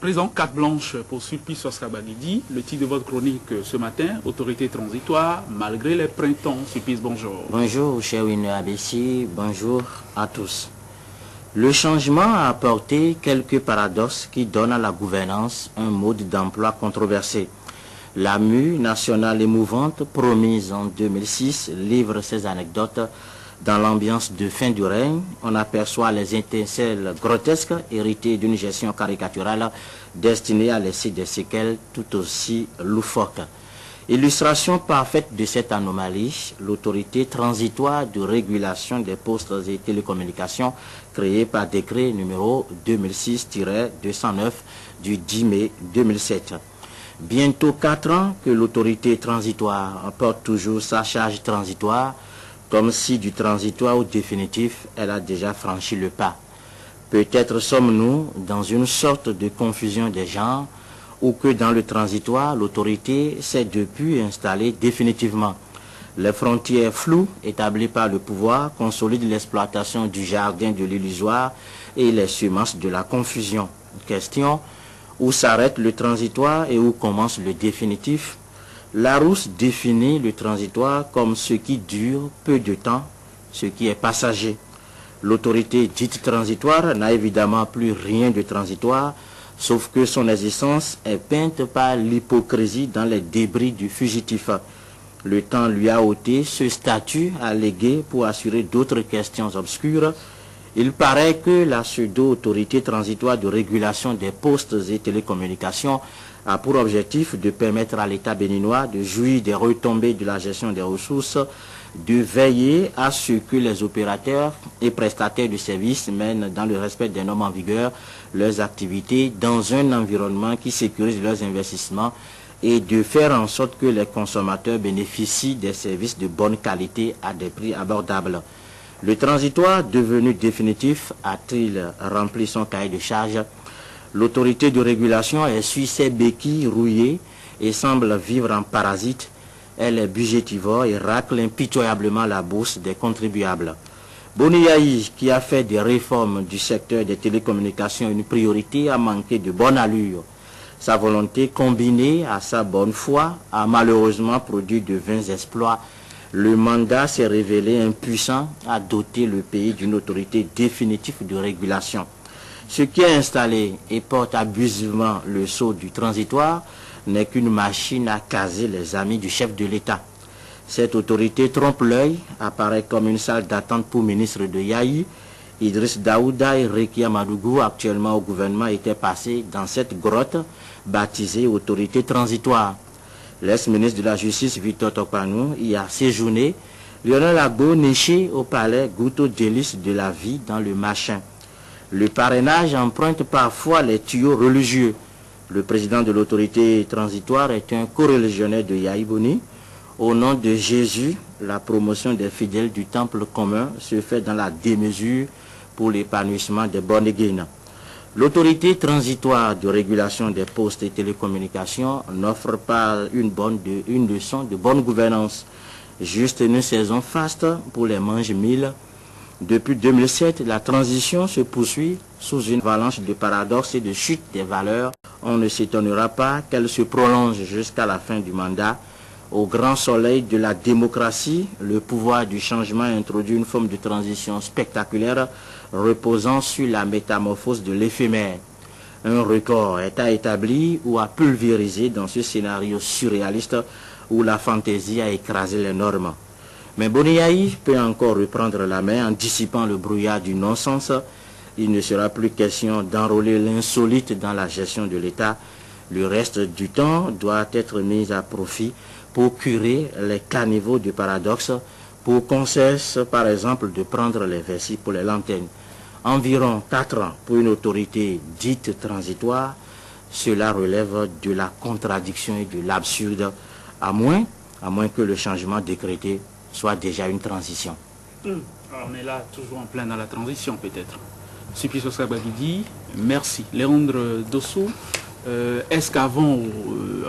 présent, carte blanche pour Sulpice Oscar-Baguidi. Le titre de votre chronique ce matin, autorité transitoire, malgré les printemps. Sulpice, bonjour. Bonjour, cher Winner ABC, bonjour à tous. Le changement a apporté quelques paradoxes qui donnent à la gouvernance un mode d'emploi controversé. La mue nationale émouvante, promise en 2006, livre ses anecdotes. Dans l'ambiance de fin du règne, on aperçoit les étincelles grotesques héritées d'une gestion caricaturale destinée à laisser des séquelles tout aussi loufoques. Illustration parfaite de cette anomalie, l'autorité transitoire de régulation des postes et télécommunications créée par décret numéro 2006-209 du 10 mai 2007. Bientôt 4 ans que l'autorité transitoire porte toujours sa charge transitoire, comme si du transitoire au définitif, elle a déjà franchi le pas. Peut-être sommes-nous dans une sorte de confusion des genres, ou que dans le transitoire, l'autorité s'est depuis installée définitivement. Les frontières floues établies par le pouvoir consolident l'exploitation du jardin de l'illusoire et les semences de la confusion. Question, où s'arrête le transitoire et où commence le définitif? Larousse définit le transitoire comme ce qui dure peu de temps, ce qui est passager. L'autorité dite transitoire n'a évidemment plus rien de transitoire, sauf que son existence est peinte par l'hypocrisie dans les débris du fugitif. Le temps lui a ôté ce statut allégué pour assurer d'autres questions obscures. Il paraît que la pseudo-autorité transitoire de régulation des postes et télécommunications a pour objectif de permettre à l'État béninois de jouir des retombées de la gestion des ressources, de veiller à ce que les opérateurs et prestataires de services mènent dans le respect des normes en vigueur leurs activités dans un environnement qui sécurise leurs investissements et de faire en sorte que les consommateurs bénéficient des services de bonne qualité à des prix abordables. Le transitoire devenu définitif a-t-il rempli son cahier de charge? L'autorité de régulation essuie ses béquilles rouillées et semble vivre en parasite. Elle est budgétivore et racle impitoyablement la bourse des contribuables. Boni Yayi, qui a fait des réformes du secteur des télécommunications une priorité, a manqué de bonne allure. Sa volonté combinée à sa bonne foi a malheureusement produit de vains exploits. Le mandat s'est révélé impuissant à doter le pays d'une autorité définitive de régulation. Ce qui est installé et porte abusivement le sceau du transitoire n'est qu'une machine à caser les amis du chef de l'État. Cette autorité trompe l'œil, apparaît comme une salle d'attente pour ministre de Yayi. Idriss Daouda et Rekia Madougou, actuellement au gouvernement, étaient passés dans cette grotte baptisée autorité transitoire. L'ex-ministre de la Justice, Victor Tokpanou, y a séjourné. Lionel Agbo, niché au palais, goûte aux délices de la vie dans le machin. Le parrainage emprunte parfois les tuyaux religieux. Le président de l'autorité transitoire est un coreligionnaire de Yayi Boni. Au nom de Jésus, la promotion des fidèles du temple commun se fait dans la démesure pour l'épanouissement des born-again. L'autorité transitoire de régulation des postes et télécommunications n'offre pas une leçon de bonne gouvernance. Juste une saison faste pour les mange-mille. Depuis 2007, la transition se poursuit sous une avalanche de paradoxes et de chute des valeurs. On ne s'étonnera pas qu'elle se prolonge jusqu'à la fin du mandat. Au grand soleil de la démocratie, le pouvoir du changement introduit une forme de transition spectaculaire reposant sur la métamorphose de l'éphémère. Un record est à établir ou à pulvériser dans ce scénario surréaliste où la fantaisie a écrasé les normes. Mais Boni Yayi peut encore reprendre la main en dissipant le brouillard du non-sens. Il ne sera plus question d'enrôler l'insolite dans la gestion de l'État. Le reste du temps doit être mis à profit pour curer les caniveaux du paradoxe, pour qu'on cesse par exemple de prendre les vessies pour les lanternes. Environ 4 ans pour une autorité dite transitoire, cela relève de la contradiction et de l'absurde, à moins que le changement décrété soit déjà une transition. Alors, on est là toujours en plein dans la transition peut-être. Sulpice Oscar-Baguidi, merci. Léandre Dossou, est-ce qu'avant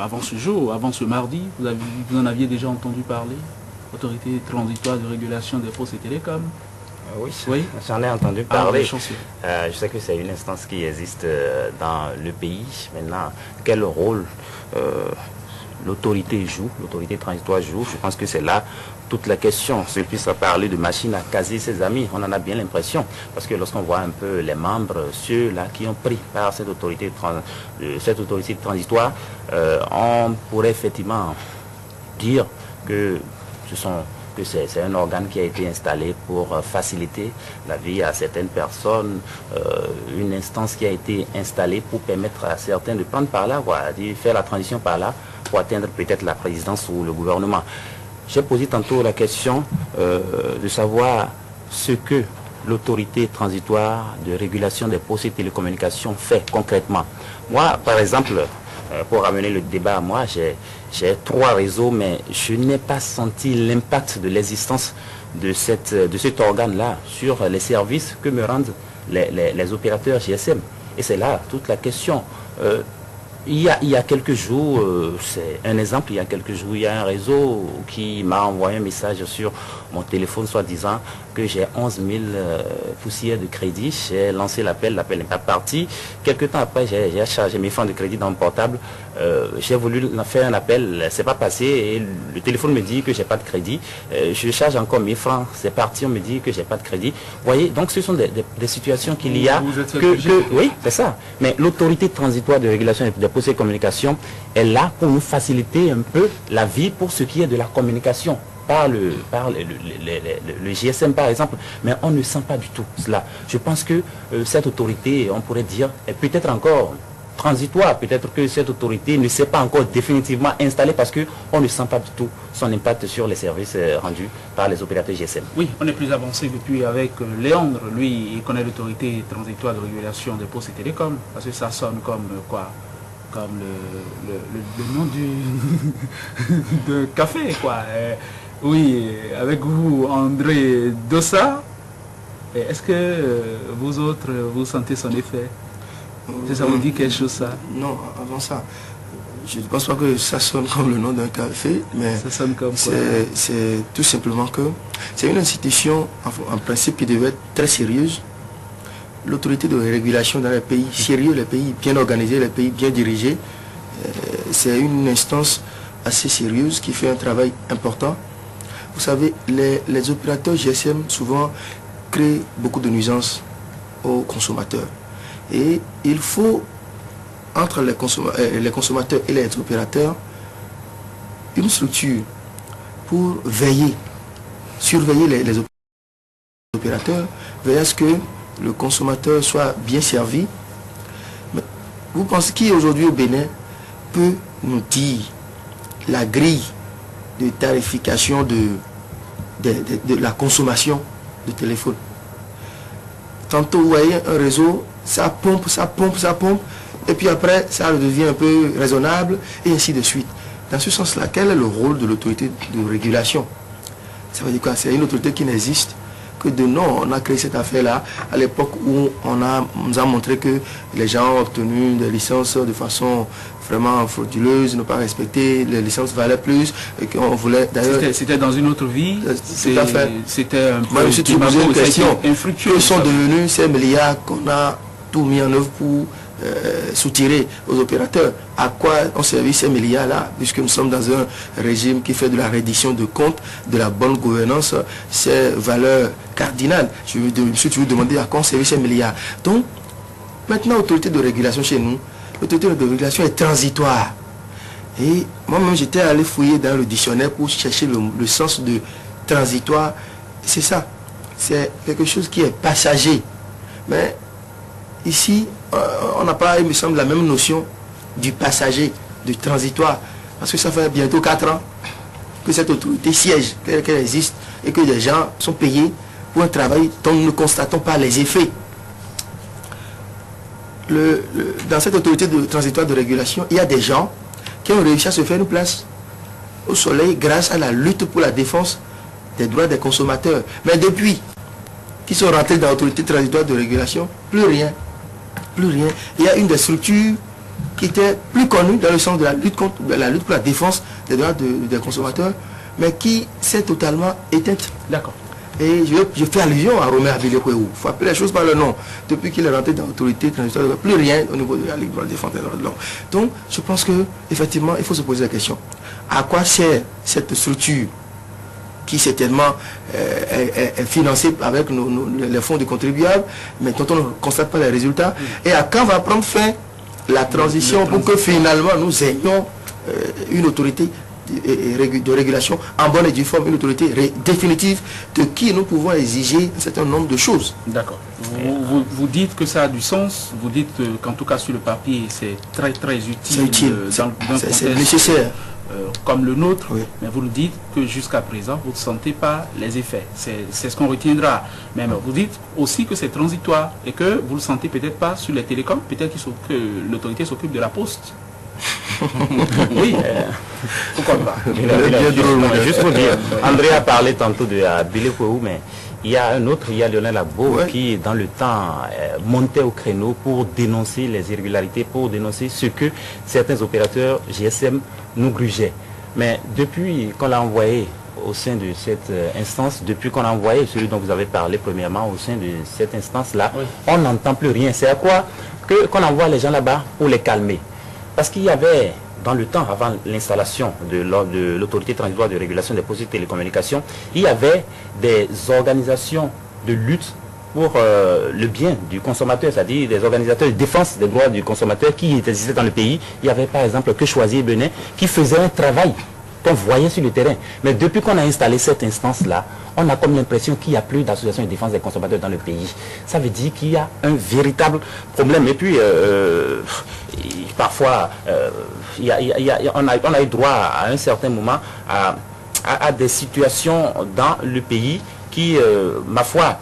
avant ce jour, avant ce mardi, vous en aviez déjà entendu parler? Autorité transitoire de régulation des postes et télécoms? Oui, j'en ai entendu parler. Je sais que c'est une instance qui existe dans le pays. Maintenant, quel rôle l'autorité joue, l'autorité transitoire joue, je pense que c'est là toute la question. Ceux qui sont parlé de machine à caser ses amis, on en a bien l'impression. Parce que lorsqu'on voit un peu les membres, ceux-là qui ont pris par cette autorité transitoire, on pourrait effectivement dire que c'est un organe qui a été installé pour faciliter la vie à certaines personnes, une instance qui a été installée pour permettre à certains de prendre par là, de faire la transition par là, pour atteindre peut-être la présidence ou le gouvernement. J'ai posé tantôt la question de savoir ce que l'autorité transitoire de régulation des postes et télécommunications fait concrètement. Moi, par exemple, pour ramener le débat à moi, j'ai 3 réseaux, mais je n'ai pas senti l'impact de l'existence de cet organe-là sur les services que me rendent les opérateurs GSM. Et c'est là toute la question. Il y a quelques jours, c'est un exemple, il y a quelques jours, il y a un réseau qui m'a envoyé un message sur mon téléphone, soi-disant que j'ai 11 000 poussières de crédit. J'ai lancé l'appel n'est pas parti. Quelques temps après, j'ai chargé mes fonds de crédit dans mon portable. J'ai voulu faire un appel, c'est pas passé, et le téléphone me dit que j'ai pas de crédit. Je charge encore 1000 francs, c'est parti, on me dit que j'ai pas de crédit. Vous voyez, donc ce sont des situations qu'il y a oui, c'est ça. Mais l'autorité transitoire de régulation des postes et communications est là pour nous faciliter un peu la vie pour ce qui est de la communication. Par le GSM par exemple, mais on ne sent pas du tout cela. Je pense que cette autorité, on pourrait dire, est peut-être encore transitoire, peut-être que cette autorité ne s'est pas encore définitivement installée parce qu'on ne sent pas du tout son impact sur les services rendus par les opérateurs GSM. Oui, on est plus avancé depuis avec Léandre, lui il connaît l'autorité transitoire de régulation des postes et télécoms, parce que ça sonne comme quoi, comme le nom de café quoi. Oui, avec vous, André Dossa, est-ce que vous autres, vous sentez son effet? Ça vous dit quelque chose, ça? Non, avant ça, je ne pense pas que ça sonne comme le nom d'un café, mais ça sonne comme quoi? C'est tout simplement que c'est une institution, en principe, qui devait être très sérieuse. L'autorité de régulation dans les pays sérieux, les pays bien organisés, les pays bien dirigés, c'est une instance assez sérieuse qui fait un travail important. Vous savez, les opérateurs GSM souvent créent beaucoup de nuisances aux consommateurs. Et il faut, entre les consommateurs et les opérateurs, une structure pour veiller, surveiller les opérateurs, veiller à ce que le consommateur soit bien servi. Mais vous pensez qui aujourd'hui au Bénin peut nous dire la grille de tarification de la consommation de téléphone? Tantôt vous voyez un réseau, ça pompe, et puis après ça devient un peu raisonnable, et ainsi de suite. Dans ce sens-là, quel est le rôle de l'autorité de régulation? Ça veut dire quoi? C'est une autorité qui n'existe que de nom. On a créé cette affaire-là à l'époque où on nous a montré que les gens ont obtenu des licences de façon vraiment frauduleuse, ne pas respecter, les licences valaient plus, et qu'on voulait d'ailleurs... C'était dans une autre vie. Tout à fait. C'était un peu... Moi, je me suis posé une question. Infructueux. Que sont devenus ces milliards qu'on a tout mis en œuvre pour soutirer aux opérateurs? À quoi ont servi ces milliards-là? Puisque nous sommes dans un régime qui fait de la reddition de comptes, de la bonne gouvernance, ces valeurs cardinales. Je me suis toujours demandé à quoi ont servi ces milliards. Donc, maintenant, l'autorité de régulation chez nous, l'autorité de régulation est transitoire. Et moi-même, j'étais allé fouiller dans le dictionnaire pour chercher le sens de transitoire. C'est ça. C'est quelque chose qui est passager. Mais ici, on n'a pas, il me semble, la même notion du passager, du transitoire. Parce que ça fait bientôt 4 ans que cette autorité siège, qu'elle existe, et que les gens sont payés pour un travail dont nous ne constatons pas les effets. Dans cette autorité de transitoire de régulation, il y a des gens qui ont réussi à se faire une place au soleil grâce à la lutte pour la défense des droits des consommateurs. Mais depuis qu'ils sont rentrés dans l'autorité transitoire de régulation, plus rien. Plus rien. Il y a une des structures qui était plus connue dans le sens de la lutte pour la défense des droits des consommateurs, mais qui s'est totalement éteinte. D'accord. Et je fais allusion à Romain Abilé-Kouéou. Il faut appeler les choses par le nom. Depuis qu'il est rentré dans l'autorité transitoire, plus rien au niveau de la Ligue pour la défense des droits de l'homme. Donc, je pense qu'effectivement, il faut se poser la question. À quoi sert cette structure qui certainement est financée avec les fonds du contribuable, mais dont on ne constate pas les résultats? Et à quand va prendre fin la transition pour que finalement nous ayons une autorité de régulation en bonne et due forme, une autorité définitive de qui nous pouvons exiger un certain nombre de choses. D'accord. Vous dites que ça a du sens, vous dites qu'en tout cas sur le papier c'est très utile. C'est utile, c'est nécessaire. Comme le nôtre, oui. Mais vous nous dites que jusqu'à présent vous ne sentez pas les effets. C'est ce qu'on retiendra. Mais vous dites aussi que c'est transitoire et que vous ne le sentez peut-être pas sur les télécoms, peut-être que l'autorité s'occupe de la poste. Oui, pourquoi pas. Juste pour dire, André a parlé tantôt de Abilé-Kouéou, mais il y a un autre, il y a Lionel Agbo, qui dans le temps montait au créneau pour dénoncer les irrégularités, pour dénoncer ce que certains opérateurs GSM nous grugeaient. Mais depuis qu'on l'a envoyé au sein de cette instance, depuis qu'on a envoyé celui dont vous avez parlé premièrement au sein de cette instance-là, on n'entend plus rien. C'est à quoi qu'on envoie les gens là-bas pour les calmer. Parce qu'il y avait, dans le temps, avant l'installation de l'autorité transitoire de régulation des postes de télécommunications, il y avait des organisations de lutte pour le bien du consommateur, c'est-à-dire des organisateurs de défense des droits du consommateur qui existaient dans le pays. Il y avait par exemple que Choisir Benin qui faisait un travail qu'on voyait sur le terrain. Mais depuis qu'on a installé cette instance-là, on a comme l'impression qu'il n'y a plus d'association de défense des consommateurs dans le pays. Ça veut dire qu'il y a un véritable problème. Et puis, parfois, on a eu droit à un certain moment à des situations dans le pays qui, ma foi,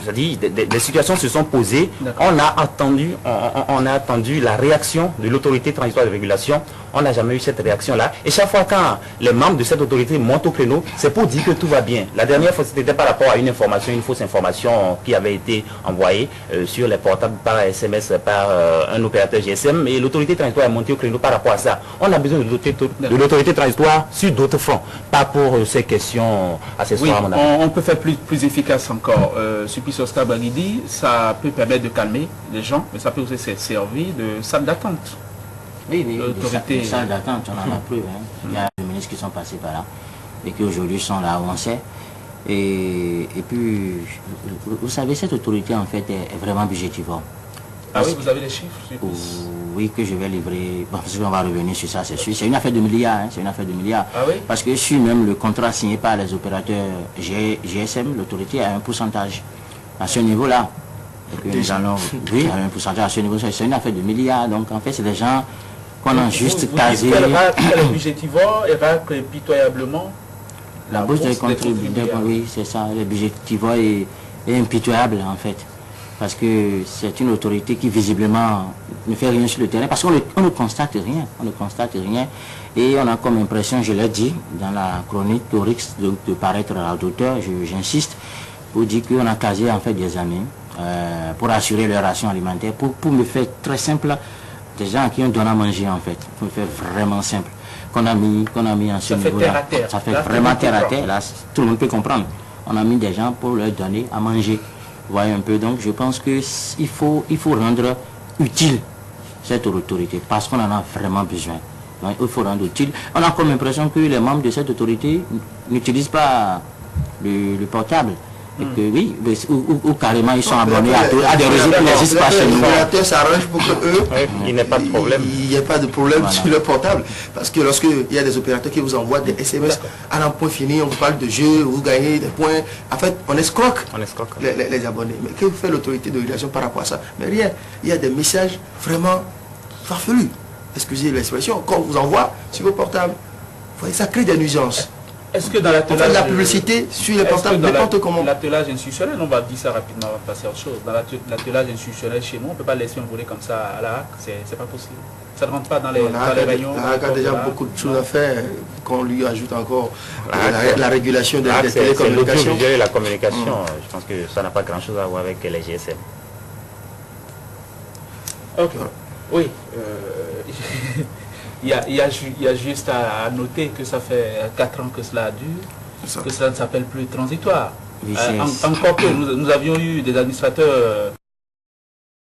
c'est-à-dire des situations se sont posées. On a attendu la réaction de l'autorité transitoire de régulation. On n'a jamais eu cette réaction-là. Et chaque fois quand les membres de cette autorité montent au créneau, c'est pour dire que tout va bien. La dernière fois, c'était par rapport à une fausse information qui avait été envoyée sur les portables par SMS par un opérateur GSM. Et l'autorité transitoire est montée au créneau par rapport à ça. On a besoin de l'autorité transitoire sur d'autres fronts. Pas pour ces questions accessoires. Oui, on peut faire plus efficace encore. Sulpice Oscar Baguidi, ça peut permettre de calmer les gens, mais ça peut aussi servir de salle d'attente. Oui, des salles d'attente, on en a plus. Hein. Il y a des ministres qui sont passés par là et qui aujourd'hui sont là où on sait. Et puis, vous savez, cette autorité en fait est vraiment budgétivore. Ah oui, vous avez les chiffres? Oui, que je vais livrer, parce qu'on va revenir sur ça, c'est sûr. C'est une affaire de milliards, hein, c'est une affaire de milliards. Ah oui? Parce que sur même le contrat signé par les opérateurs GSM, l'autorité a un pourcentage à ce niveau-là. Nous allons, oui, à un pourcentage à ce niveau, c'est une affaire de milliards. Donc en fait, c'est des gens qu'on a juste casé. Elle est budgétivore, elle racle impitoyablement. La bourse des contribuables, oui, c'est ça. Le budgétivore est impitoyable en fait. Parce que c'est une autorité qui visiblement ne fait rien sur le terrain. Parce qu'on ne constate rien. On ne constate rien. Et on a comme impression, je l'ai dit dans la chronique Torix de paraître à l'auteur, j'insiste, pour dire qu'on a casé en fait des amis pour assurer leur ration alimentaire. Pour me faire très simple, des gens qui ont donné à manger en fait. Pour me faire vraiment simple. Qu'on a mis en ce niveau-là. Ça fait vraiment terre à terre. Là, tout le monde peut comprendre. On a mis des gens pour leur donner à manger. Vous voyez un peu, donc je pense qu'il faut rendre utile cette autorité parce qu'on en a vraiment besoin. Donc, il faut rendre utile. On a comme l'impression que les membres de cette autorité n'utilisent pas le portable. Et que, oui, ou carrément ils sont abonnés à des réseaux qui n'existent pas chez nous. Les opérateurs s'arrangent pour qu'eux, il n'y ait pas de problème. Il n'y ait pas de problème sur le portable. Parce que lorsqu'il y a des opérateurs qui vous envoient des SMS à un point fini, on vous parle de jeux, vous gagnez des points. En fait, on escroque, les abonnés. Mais que fait l'autorité de régulation par rapport à ça? Mais rien. Il y a des messages vraiment farfelus. Excusez l'expression, qu'on vous envoie sur vos portables. Vous voyez, ça crée des nuisances. Est-ce que dans l'attelage... On fait de la publicité sur les portables, n'importe comment. L'attelage institutionnel, on va dire ça rapidement, on va passer à autre chose. Dans l'attelage institutionnel chez nous, on ne peut pas laisser un volet comme ça à la HAC, c'est pas possible. Ça ne rentre pas dans les réunions. La HAC a déjà beaucoup de choses à faire, qu'on lui ajoute encore la régulation des télécommunications. Et la communication, je pense que ça n'a pas grand-chose à voir avec les GSM. Ok, oui. Il y a juste à noter que ça fait 4 ans que cela dure, que cela ne s'appelle plus transitoire. Encore que nous avions eu des administrateurs